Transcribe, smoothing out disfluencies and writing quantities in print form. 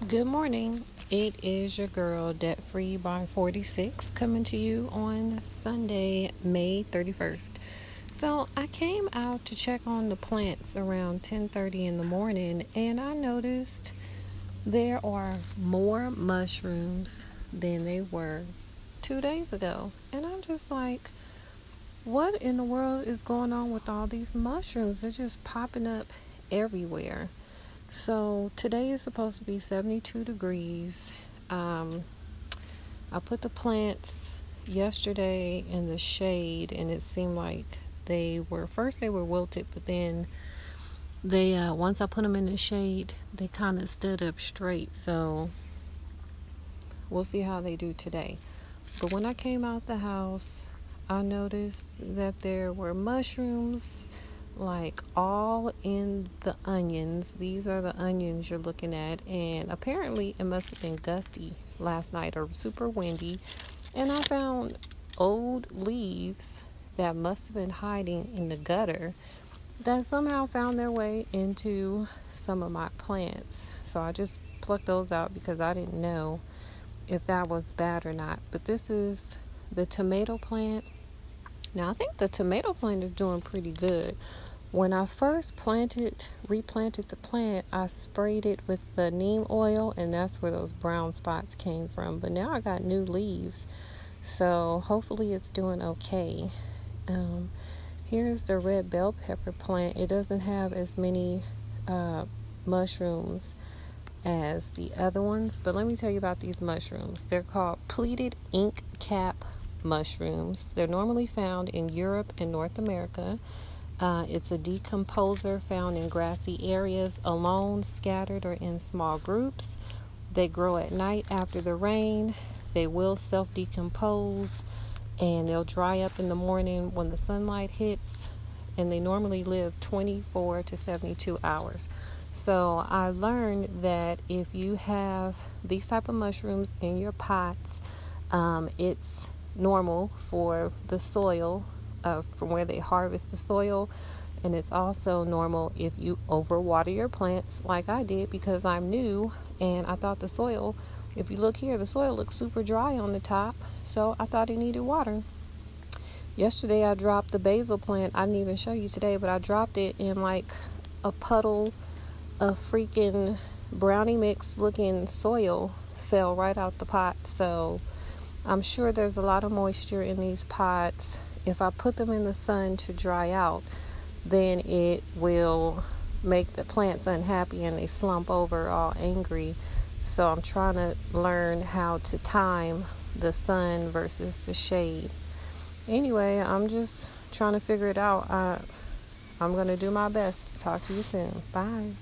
Good morning. It is your girl, Debt Free by 46, coming to you on Sunday, May 31st. So I came out to check on the plants around 10:30 in the morning, and I noticed there are more mushrooms than they were 2 days ago. And I'm just like, what in the world is going on with all these mushrooms? They're just popping up everywhere. So today is supposed to be 72 degrees. I put the plants yesterday in the shade, and it seemed like they were wilted, but then they once I put them in the shade, they kind of stood up straight. So we'll see how they do today. But when I came out the house, I noticed that there were mushrooms like all in the onions. These are the onions you're looking at, and apparently it must have been gusty last night or super windy, and I found old leaves that must have been hiding in the gutter that somehow found their way into some of my plants. So I just plucked those out because I didn't know if that was bad or not. But this is the tomato plant. Now I think the tomato plant is doing pretty good. When I first replanted the plant, I sprayed it with the neem oil, and that's where those brown spots came from. But now I got new leaves, so hopefully it's doing okay. Here's the red bell pepper plant. It doesn't have as many mushrooms as the other ones, but let me tell you about these mushrooms. They're called pleated ink cap mushrooms. They're normally found in Europe and North America. It's a decomposer found in grassy areas, alone, scattered, or in small groups. They grow at night after the rain. They will self-decompose, and they'll dry up in the morning when the sunlight hits, and they normally live 24 to 72 hours. So I learned that if you have these type of mushrooms in your pots, it's normal for the soil from where they harvest the soil, and it's also normal if you overwater your plants like I did, because I'm new and I thought the soil, if you look here, the soil looks super dry on the top, so I thought it needed water. Yesterday I dropped the basil plant. I didn't even show you today, but I dropped it in like a puddle of freaking brownie mix looking soil, fell right out the pot. So I'm sure there's a lot of moisture in these pots. If I put them in the sun to dry out, then it will make the plants unhappy and they slump over all angry. So I'm trying to learn how to time the sun versus the shade. Anyway, I'm just trying to figure it out. I'm going to do my best. Talk to you soon. Bye.